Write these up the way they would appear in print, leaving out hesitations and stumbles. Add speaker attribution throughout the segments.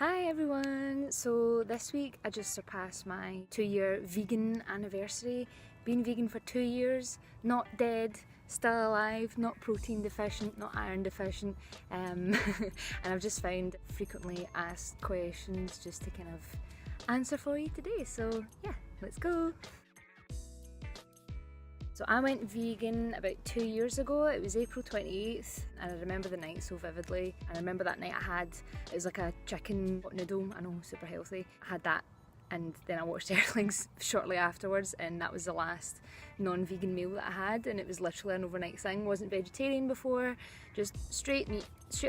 Speaker 1: Hi everyone! So this week I just surpassed my 2-year vegan anniversary. Been vegan for 2 years, not dead, still alive, not protein deficient, not iron deficient, and I've just found frequently asked questions just to kind of answer for you today. So yeah, let's go! So I went vegan about 2 years ago. It was April 28th and I remember the night so vividly. And I remember that night it was like a chicken pot noodle, I know, super healthy. I had that and then I watched Earthlings shortly afterwards, and that was the last non-vegan meal that I had, and it was literally an overnight thing. Wasn't vegetarian before, just straight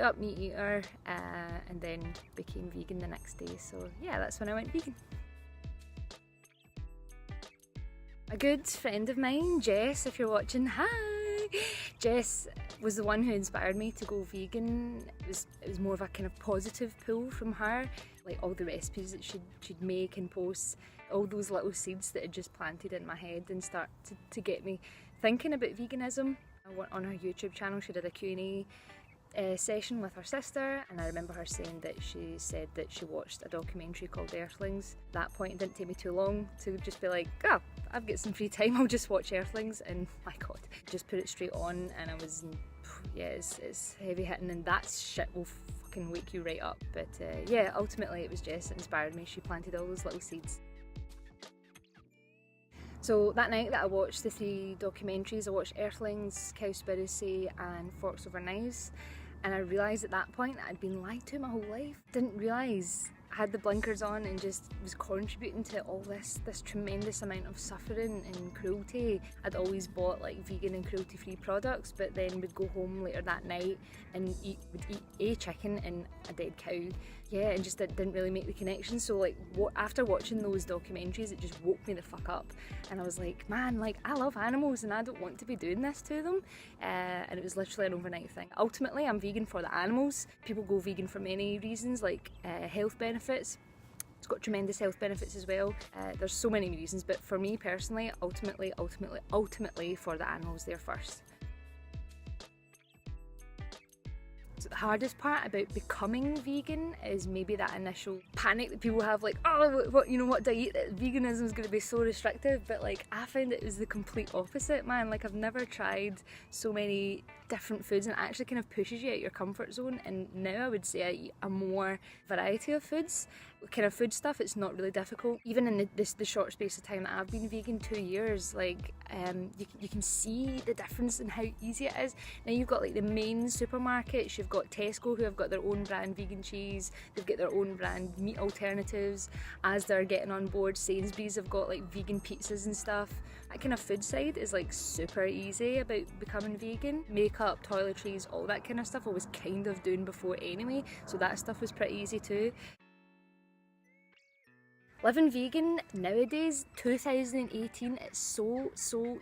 Speaker 1: up meat eater, and then became vegan the next day. So yeah, that's when I went vegan. A good friend of mine, Jess, if you're watching, hi! Jess was the one who inspired me to go vegan. It was more of a kind of positive pull from her, like all the recipes that she'd make and post, all those little seeds that had just planted in my head and started to get me thinking about veganism. On her YouTube channel she did a Q&A session with her sister, and I remember her saying that she said that she watched a documentary called Earthlings. At that point it didn't take me too long to just be like, oh, I've got some free time, I'll just watch Earthlings, and my god, just put it straight on and I was, yeah, it's heavy hitting, and that shit will fucking wake you right up. But yeah, ultimately it was Jess that inspired me. She planted all those little seeds. So that night that I watched the 3 documentaries, I watched Earthlings, Cowspiracy and Forks Over Knives, and I realised at that point that I'd been lied to my whole life. Didn't realise I had the blinkers on and just was contributing to all this tremendous amount of suffering and cruelty. I'd always bought like vegan and cruelty free products, but then would go home later that night and would eat a chicken and a dead cow. Yeah, and just didn't really make the connection. So like after watching those documentaries, it just woke me the fuck up, and I was like, man, like I love animals and I don't want to be doing this to them. And it was literally an overnight thing. Ultimately I'm vegan for the animals. People go vegan for many reasons, like health benefits. It's got tremendous health benefits as well. There's so many reasons, but for me personally, ultimately for the animals, they're first. So the hardest part about becoming vegan is maybe that initial panic that people have, like, oh, what do I eat? Veganism is going to be so restrictive. But like, I found it was the complete opposite, man. Like, I've never tried so many different foods, and it actually kind of pushes you out your comfort zone. And now I would say I eat a more variety of foods, kind of food stuff. It's not really difficult. Even in the short space of time that I've been vegan, 2 years, like you can see the difference in how easy it is. Now you've got like the main supermarkets, you've got Tesco who have got their own brand vegan cheese, they've got their own brand meat alternatives. As they're getting on board, Sainsbury's have got like vegan pizzas and stuff. That kind of food side is like super easy about becoming vegan. Makeup, toiletries, all that kind of stuff I was kind of doing before anyway, so that stuff was pretty easy too. Living vegan nowadays, 2018, it's so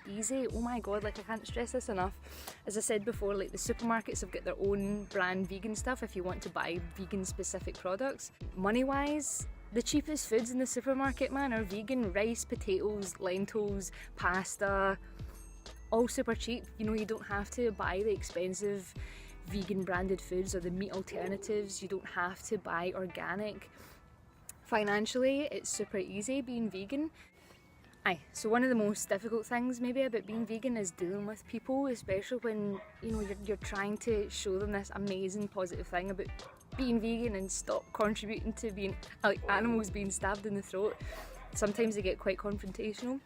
Speaker 1: easy. Oh my god, like I can't stress this enough. As I said before, like the supermarkets have got their own brand vegan stuff if you want to buy vegan specific products. Money wise, the cheapest foods in the supermarket, man, are vegan. Rice, potatoes, lentils, pasta, all super cheap. You know, you don't have to buy the expensive vegan branded foods or the meat alternatives. You don't have to buy organic. Financially, it's super easy being vegan. So one of the most difficult things maybe about being vegan is dealing with people, especially when you're trying to show them this amazing positive thing about being vegan and stop contributing to being like animals being stabbed in the throat. Sometimes they get quite confrontational,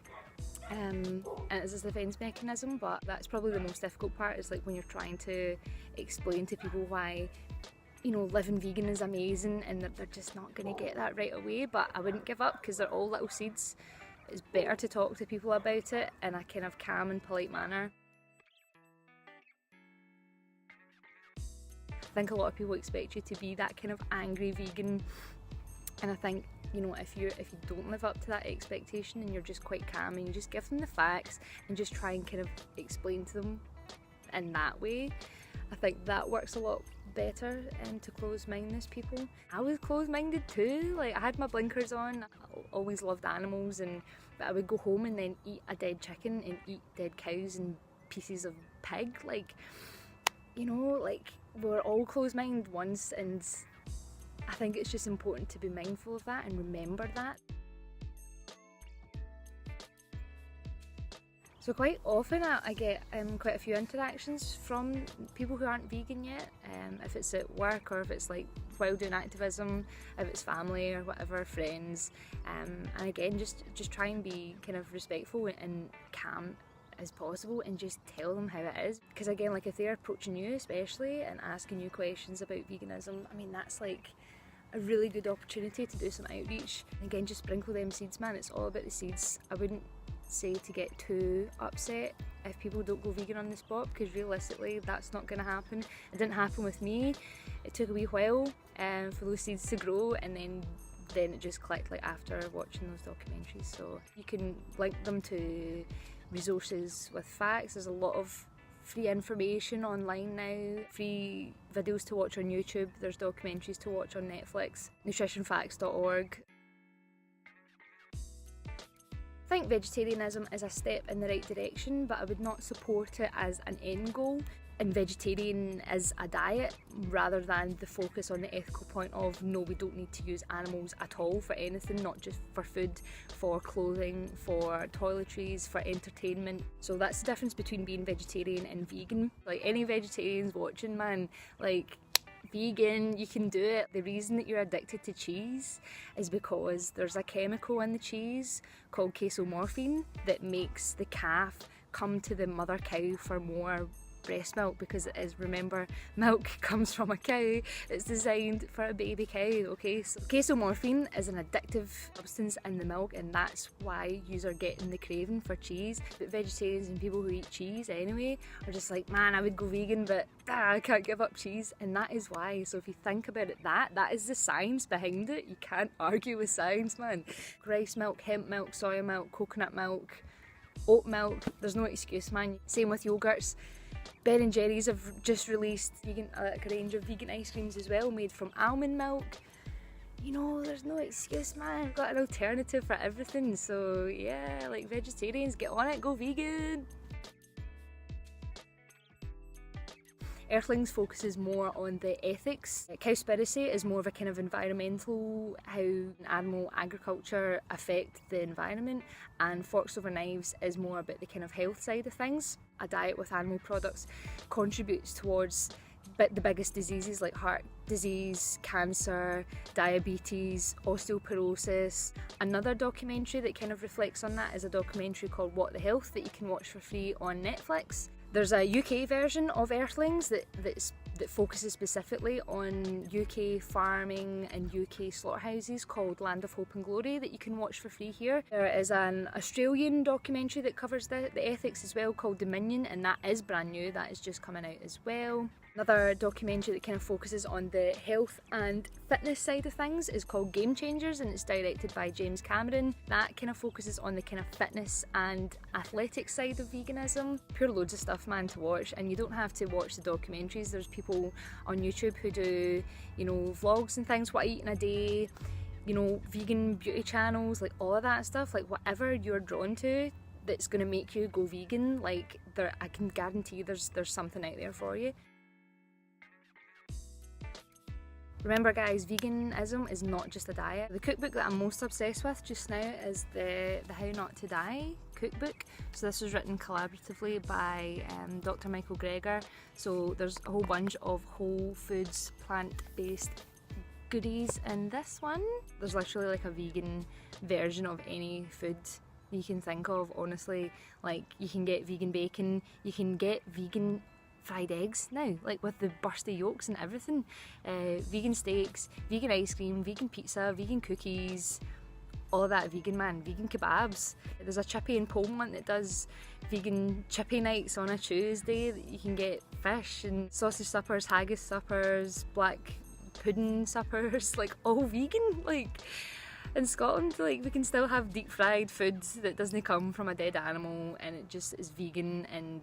Speaker 1: and it's a defence mechanism, but that's probably the most difficult part, is like when you're trying to explain to people why living vegan is amazing, and that they're just not going to get that right away. But I wouldn't give up, because they're all little seeds. It's better to talk to people about it in a kind of calm and polite manner. I think a lot of people expect you to be that kind of angry vegan, and I think if you don't live up to that expectation and you're just quite calm and you just give them the facts and just try and kind of explain to them in that way, I think that works a lot better to close-mindedness people. I was close-minded too, like I had my blinkers on. I always loved animals, but I would go home and then eat a dead chicken and eat dead cows and pieces of pig. Like, like we were all close-minded once, and I think it's just important to be mindful of that and remember that. So quite often I get quite a few interactions from people who aren't vegan yet, if it's at work or if it's like while doing activism, if it's family or whatever, friends, and again just try and be kind of respectful and calm as possible and just tell them how it is, because again, like if they're approaching you especially and asking you questions about veganism, I mean that's like a really good opportunity to do some outreach. Again, just sprinkle them seeds, man. It's all about the seeds. I wouldn't say to get too upset if people don't go vegan on the spot, because realistically that's not going to happen. It didn't happen with me. It took a wee while for those seeds to grow, and then it just clicked like after watching those documentaries. So you can link them to resources with facts. There's a lot of free information online now, free videos to watch on YouTube, there's documentaries to watch on Netflix, nutritionfacts.org. I think vegetarianism is a step in the right direction, but I would not support it as an end goal. And vegetarian is a diet rather than the focus on the ethical point of no, we don't need to use animals at all for anything, not just for food, for clothing, for toiletries, for entertainment. So that's the difference between being vegetarian and vegan. Like any vegetarians watching, man, like vegan, you can do it. The reason that you're addicted to cheese is because there's a chemical in the cheese called casomorphine that makes the calf come to the mother cow for more breast milk, because it is, remember, milk comes from a cow. It's designed for a baby cow, okay? So casomorphine is an addictive substance in the milk, and that's why you are getting the craving for cheese. But vegetarians and people who eat cheese anyway are just like, man, I would go vegan, but I can't give up cheese, and that is why. So if you think about it, that is the science behind it. You can't argue with science, man. Rice milk, hemp milk, soya milk, coconut milk, oat milk, there's no excuse, man. Same with yogurts. Ben & Jerry's have just released a range of vegan ice creams as well, made from almond milk. You know, there's no excuse, man. I've got an alternative for everything. So yeah, like vegetarians, get on it, go vegan. Earthlings focuses more on the ethics. Cowspiracy is more of a kind of environmental, how animal agriculture affect the environment, and Forks Over Knives is more about the kind of health side of things. A diet with animal products contributes towards the biggest diseases like heart disease, cancer, diabetes, osteoporosis. Another documentary that kind of reflects on that is a documentary called What the Health that you can watch for free on Netflix. There's a UK version of Earthlings that focuses specifically on UK farming and UK slaughterhouses called Land of Hope and Glory that you can watch for free here. There is an Australian documentary that covers the ethics as well called Dominion, and that is brand new, that is just coming out as well. Another documentary that kind of focuses on the health and fitness side of things is called Game Changers, and it's directed by James Cameron. That kind of focuses on the kind of fitness and athletic side of veganism. Pure loads of stuff, man, to watch, and you don't have to watch the documentaries. There's people on YouTube who do, you know, vlogs and things, what I eat in a day, you know, vegan beauty channels, like all of that stuff. Like whatever you're drawn to that's going to make you go vegan, like I can guarantee there's something out there for you. Remember guys, veganism is not just a diet. The cookbook that I'm most obsessed with just now is the How Not to Die cookbook. So this was written collaboratively by Dr. Michael Greger. So there's a whole bunch of whole foods, plant-based goodies in this one. There's literally like a vegan version of any food you can think of, honestly. Like you can get vegan bacon, you can get vegan fried eggs now, like with the bursty yolks and everything, vegan steaks, vegan ice cream, vegan pizza, vegan cookies, all of that vegan, man. Vegan kebabs. There's a chippy in Poland that does vegan chippy nights on a Tuesday that you can get fish and sausage suppers, haggis suppers, black pudding suppers, like all vegan. Like in Scotland, like we can still have deep fried food that doesn't come from a dead animal and it just is vegan. And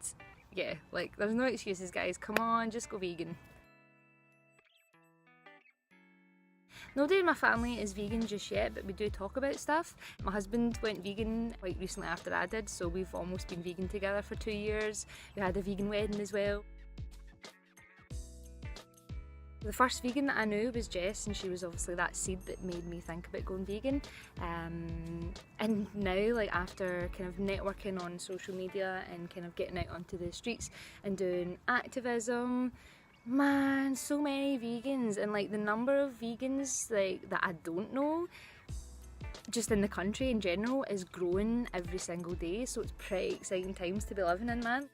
Speaker 1: yeah, like there's no excuses guys, come on, just go vegan. Nobody in my family is vegan just yet, but we do talk about stuff. My husband went vegan quite recently after I did, so we've almost been vegan together for 2 years. We had a vegan wedding as well. The first vegan that I knew was Jess, and she was obviously that seed that made me think about going vegan. And now, like after kind of networking on social media and kind of getting out onto the streets and doing activism, man, so many vegans, and like the number of vegans like that I don't know just in the country in general is growing every single day, so it's pretty exciting times to be living in, man.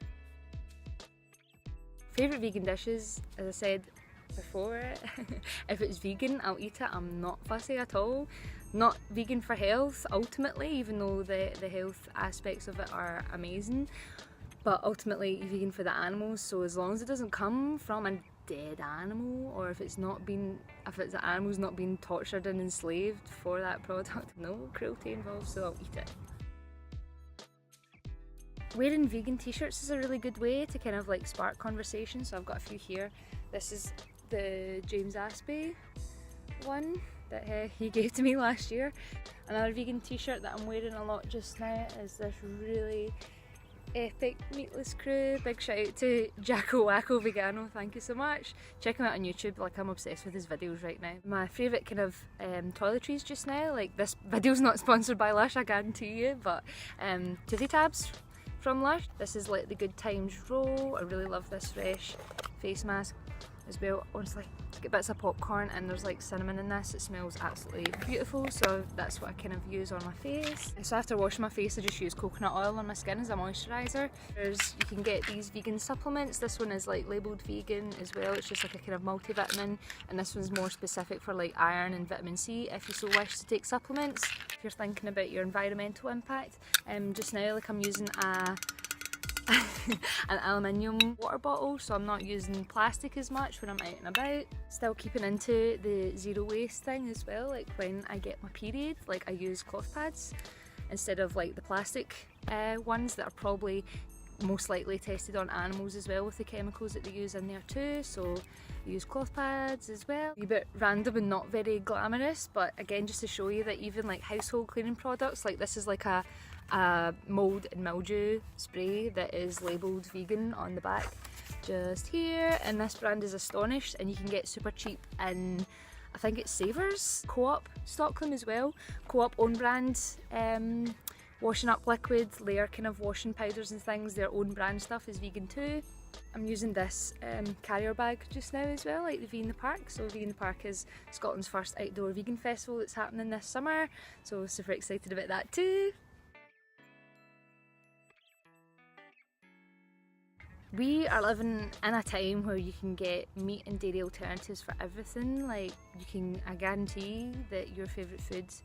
Speaker 1: Favourite vegan dishes, as I said before, if it's vegan I'll eat it. I'm not fussy at all. Not vegan for health ultimately, even though the health aspects of it are amazing, but ultimately vegan for the animals. So as long as it doesn't come from a dead animal, or if it's an animal's not being tortured and enslaved for that product, no cruelty involved, so I'll eat it. Wearing vegan t-shirts is a really good way to kind of like spark conversation, so I've got a few here. This is the James Aspey one that he gave to me last year. Another vegan t-shirt that I'm wearing a lot just now is this really epic Meatless Crew. Big shout out to Jacko Wacko Vegano, thank you so much. Check him out on YouTube, like I'm obsessed with his videos right now. My favourite kind of toiletries just now, like this video's not sponsored by Lush, I guarantee you, but toothy tabs from Lush. This is like the Good Times roll. I really love this fresh face mask as well. Honestly, get bits of popcorn and there's like cinnamon in this. It smells absolutely beautiful, so that's what I kind of use on my face. So after washing my face I just use coconut oil on my skin as a moisturiser. You can get these vegan supplements. This one is like labelled vegan as well. It's just like a kind of multivitamin, and this one's more specific for like iron and vitamin C if you so wish to take supplements. If you're thinking about your environmental impact, just now like I'm using an aluminium water bottle, so I'm not using plastic as much when I'm out and about. Still keeping into the zero waste thing as well, like when I get my period, like I use cloth pads instead of like the plastic ones that are probably most likely tested on animals as well with the chemicals that they use in there too, so I use cloth pads as well. A bit random and not very glamorous, but again just to show you that even like household cleaning products, like this is like a mould and mildew spray that is labelled vegan on the back just here, and this brand is Astonished, and you can get super cheap in, I think it's Savers, Co-op stock them as well. Co-op own brand washing up liquid, layer kind of washing powders and things, their own brand stuff is vegan too. I'm using this carrier bag just now as well, like the V in the Park. So V in the Park is Scotland's first outdoor vegan festival that's happening this summer, so super excited about that too. We are living in a time where you can get meat and dairy alternatives for everything. Like I guarantee that your favourite foods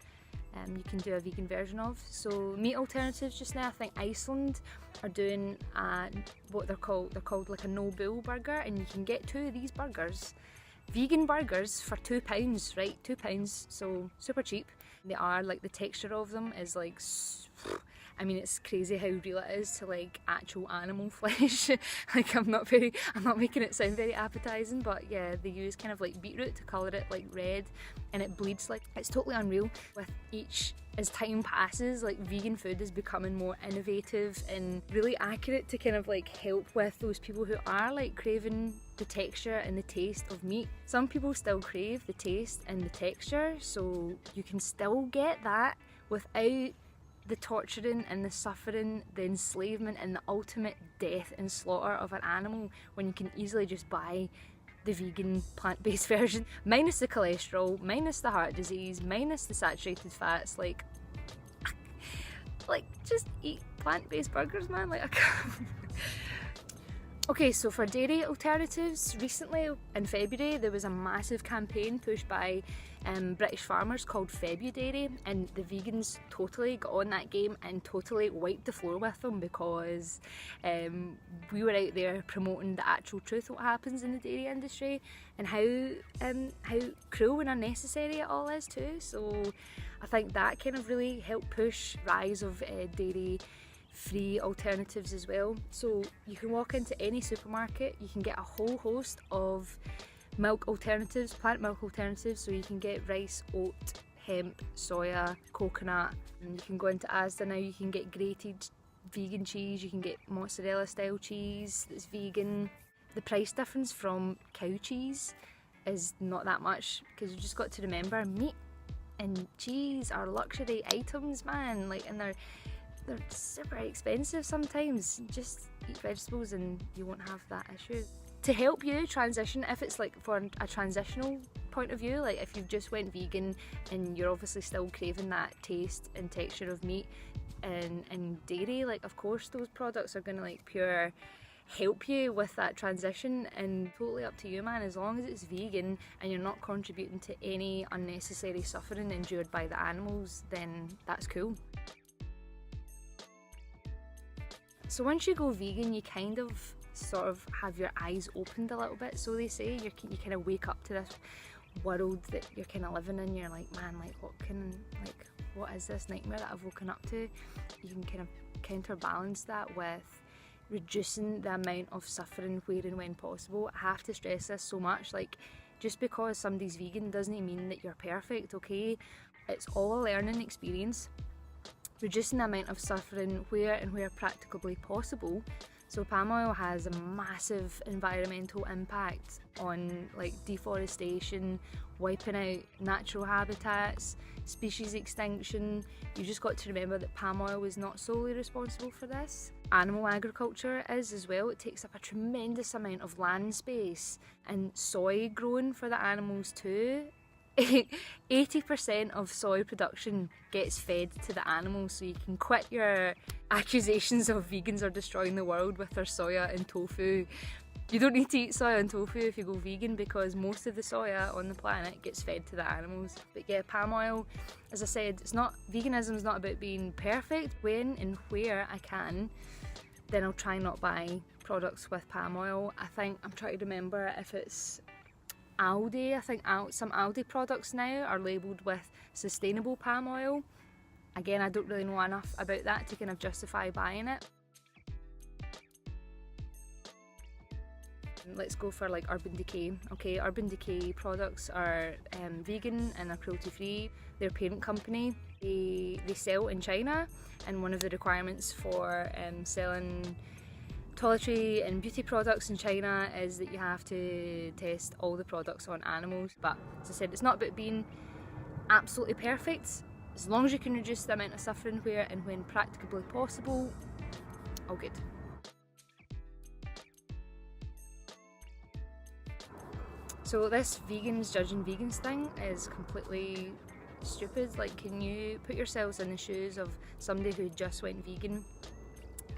Speaker 1: you can do a vegan version of. So meat alternatives just now, I think Iceland are doing what they're called like a no bull burger, and you can get 2 of these burgers, vegan burgers, for £2, right? £2, so super cheap. They are like, the texture of them is like, I mean, it's crazy how real it is to like actual animal flesh. Like I'm not making it sound very appetizing, but yeah, they use kind of like beetroot to colour it like red, and it bleeds like, it's totally unreal. As time passes, like vegan food is becoming more innovative and really accurate to kind of like help with those people who are like craving the texture and the taste of meat. Some people still crave the taste and the texture, so you can still get that without the torturing and the suffering, the enslavement and the ultimate death and slaughter of an animal, when you can easily just buy the vegan plant-based version, minus the cholesterol, minus the heart disease, minus the saturated fats. Like just eat plant-based burgers, man. Like I can't. Okay, so for dairy alternatives, recently in February there was a massive campaign pushed by British farmers called Febudairy, and the vegans totally got on that game and totally wiped the floor with them, because we were out there promoting the actual truth of what happens in the dairy industry and how cruel and unnecessary it all is too. So I think that kind of really helped push rise of dairy free alternatives as well. So you can walk into any supermarket, you can get a whole host of milk alternatives, plant milk alternatives, so you can get rice, oat, hemp, soya, coconut, and you can go into Asda now, you can get grated vegan cheese, you can get mozzarella style cheese that's vegan. The price difference from cow cheese is not that much, because you just got to remember meat and cheese are luxury items, man. Like, and they're super expensive sometimes. Just eat vegetables and you won't have that issue. To help you transition, if it's like for a transitional point of view, like if you've just went vegan and you're obviously still craving that taste and texture of meat and dairy, like of course those products are gonna like pure help you with that transition, and totally up to you, man. As long as it's vegan and you're not contributing to any unnecessary suffering endured by the animals, then that's cool. So once you go vegan, you kind of sort of have your eyes opened a little bit, so they say. You kind of wake up to this world that you're kind of living in. You're like, man, like what is this nightmare that I've woken up to? You can kind of counterbalance that with reducing the amount of suffering where and when possible. I have to stress this so much, like just because somebody's vegan doesn't mean that you're perfect, okay? It's all a learning experience. Reducing the amount of suffering where and where practicably possible. So palm oil has a massive environmental impact on like deforestation, wiping out natural habitats, species extinction. You just got to remember that palm oil is not solely responsible for this. Animal agriculture is as well. It takes up a tremendous amount of land space, and soy grown for the animals too. 80% of soy production gets fed to the animals, so you can quit your accusations of vegans are destroying the world with their soya and tofu. You don't need to eat soya and tofu if you go vegan, because most of the soya on the planet gets fed to the animals. But yeah, palm oil, as I said, veganism is not about being perfect. When and where I can, then I'll try not buy products with palm oil. I think I'm trying to remember if it's Aldi. I think some Aldi products now are labelled with sustainable palm oil. Again, I don't really know enough about that to kind of justify buying it. Let's go for like Urban Decay. Okay, Urban Decay products are vegan and are cruelty free. Their parent company, they sell in China, and one of the requirements for selling toiletry and beauty products in China is that you have to test all the products on animals. But as I said, it's not about being absolutely perfect. As long as you can reduce the amount of suffering where and when practicably possible, all good. So this vegans judging vegans thing is completely stupid. Like, can you put yourselves in the shoes of somebody who just went vegan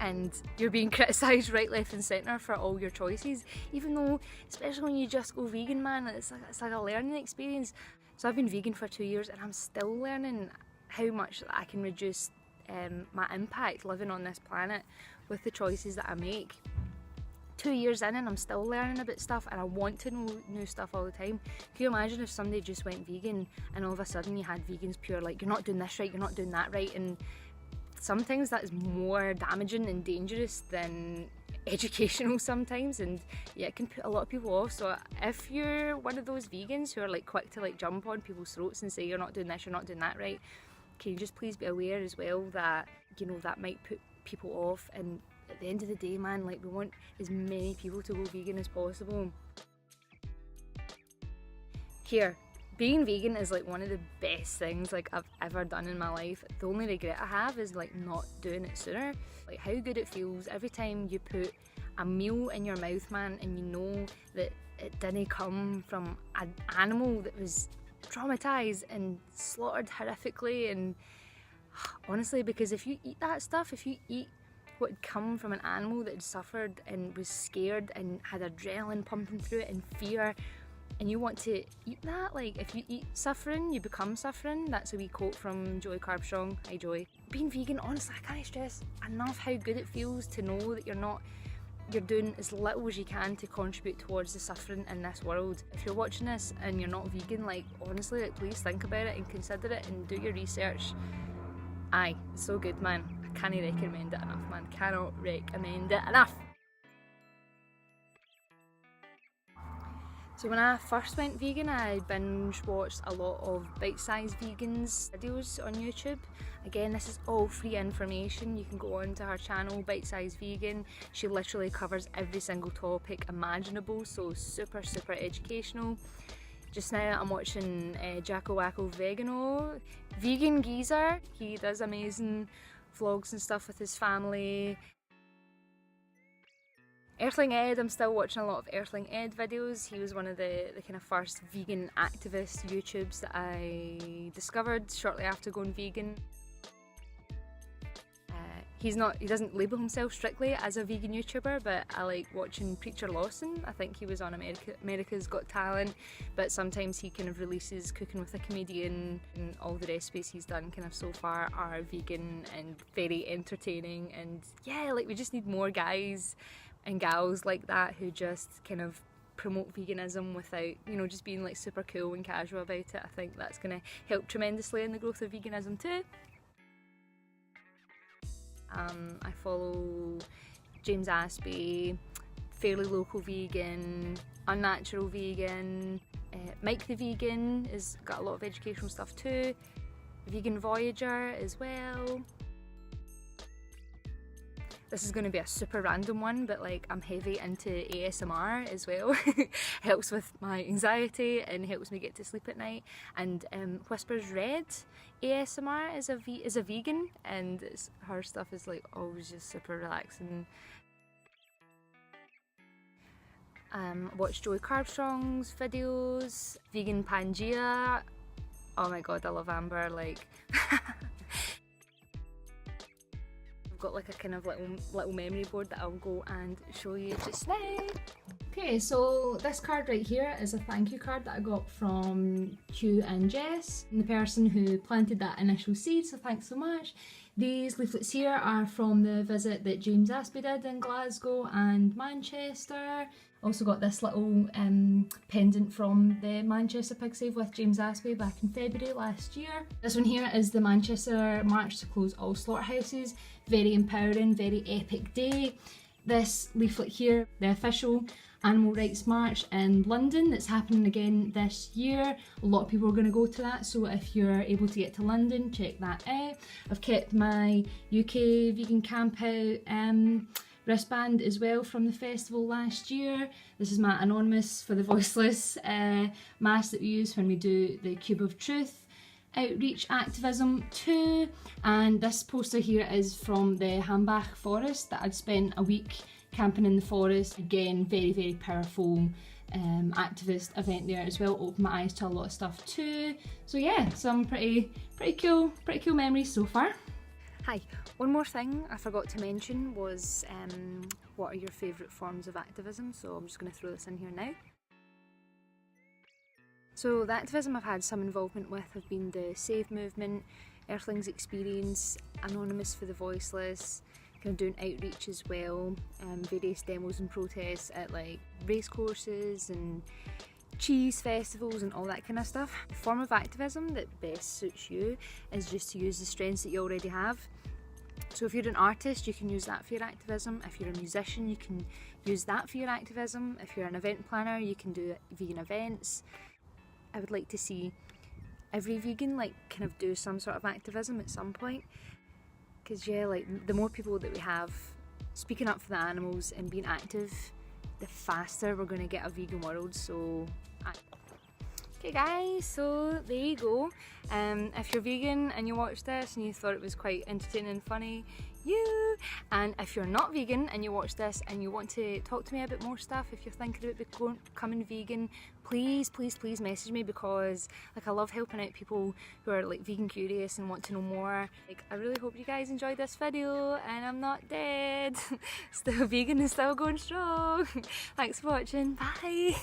Speaker 1: and you're being criticised right, left and centre for all your choices, even though, especially when you just go vegan, man, it's like a learning experience. So I've been vegan for 2 years and I'm still learning how much I can reduce my impact living on this planet with the choices that I make. 2 years in and I'm still learning about stuff, and I want to know new stuff all the time. Can you imagine if somebody just went vegan and all of a sudden you had vegans pure like, you're not doing this right, you're not doing that right, and sometimes that is more damaging and dangerous than educational sometimes, and yeah, it can put a lot of people off. So if you're one of those vegans who are like quick to like jump on people's throats and say you're not doing this, you're not doing that right, can you just please be aware as well that, you know, that might put people off, and at the end of the day, man, like, we want as many people to go vegan as possible. Here, being vegan is like one of the best things like I've ever done in my life. The only regret I have is like not doing it sooner. Like how good it feels every time you put a meal in your mouth, man, and you know that it didn't come from an animal that was traumatized and slaughtered horrifically. And honestly, because if you eat that stuff, if you eat what had come from an animal that had suffered and was scared and had adrenaline pumping through it and fear, and you want to eat that, like, if you eat suffering, you become suffering. That's a wee quote from Joy Carbstrong. Hi Joy. Being vegan, honestly, I can't stress enough how good it feels to know that you're doing as little as you can to contribute towards the suffering in this world. If you're watching this and you're not vegan, like, honestly, like, please think about it and consider it and do your research. Aye, it's so good, man. I can't recommend it enough, man. Cannot recommend it enough. So when I first went vegan, I binge watched a lot of bite-sized vegans videos on YouTube. Again, this is all free information. You can go on to her channel, Bite-Sized Vegan. She literally covers every single topic imaginable, so super, super educational. Just now I'm watching Jacko Wacko Vegano, Vegan Geezer. He does amazing vlogs and stuff with his family. Earthling Ed, I'm still watching a lot of Earthling Ed videos. He was one of the kind of first vegan activist YouTubes that I discovered shortly after going vegan. He doesn't label himself strictly as a vegan YouTuber, but I like watching Preacher Lawson. I think he was on America's Got Talent, but sometimes he kind of releases Cooking with a Comedian, and all the recipes he's done kind of so far are vegan and very entertaining. And yeah, like we just need more guys and gals like that who just kind of promote veganism without, you know, just being like super cool and casual about it. I think that's going to help tremendously in the growth of veganism too. I follow James Aspey, Fairly Local Vegan, Unnatural Vegan, Mike the Vegan has got a lot of educational stuff too, Vegan Voyager as well. This is going to be a super random one, but like I'm heavy into ASMR as well. Helps with my anxiety and helps me get to sleep at night. And Whispers Red ASMR is a vegan, and her stuff is like always just super relaxing. Watch Joey Carbstrong's videos, Vegan Pangea. Oh my god, I love Amber. Like. I've got like a kind of little memory board that I'll go and show you just now. Okay, so this card right here is a thank you card that I got from Hugh and Jess, the person who planted that initial seed, so thanks so much. These leaflets here are from the visit that James Aspey did in Glasgow and Manchester. Also got this little pendant from the Manchester Pig Save with James Aspey back in February last year. This one here is the Manchester March to Close All Slaughterhouses. Very empowering, very epic day. This leaflet here, the official Animal Rights March in London that's happening again this year. A lot of people are going to go to that, so if you're able to get to London, check that out. I've kept my UK Vegan Camp Out wristband as well from the festival last year. This is my Anonymous for the Voiceless mask that we use when we do the Cube of Truth outreach activism too. And this poster here is from the Hambach forest that I'd spent a week camping in the forest. Again, very, very powerful activist event there as well. Opened my eyes to a lot of stuff too. So yeah, some pretty cool memories so far. Hi, one more thing I forgot to mention was what are your favourite forms of activism? So I'm just going to throw this in here now. So the activism I've had some involvement with have been the Save movement, Earthlings Experience, Anonymous for the Voiceless, kind of doing outreach as well, various demos and protests at like race courses and cheese festivals and all that kind of stuff. The form of activism that best suits you is just to use the strengths that you already have. So if you're an artist, you can use that for your activism. If you're a musician, you can use that for your activism. If you're an event planner, you can do vegan events. I would like to see every vegan like kind of do some sort of activism at some point, because yeah, like the more people that we have speaking up for the animals and being active, the faster we're going to get a vegan world. So okay guys, so there you go. If you're vegan and you watched this and you thought it was quite entertaining and funny, and if you're not vegan and you watch this and you want to talk to me about more stuff, if you're thinking about becoming vegan, please message me, because like I love helping out people who are like vegan curious and want to know more. Like I really hope you guys enjoyed this video and I'm not dead. Still vegan and still going strong. Thanks for watching, bye.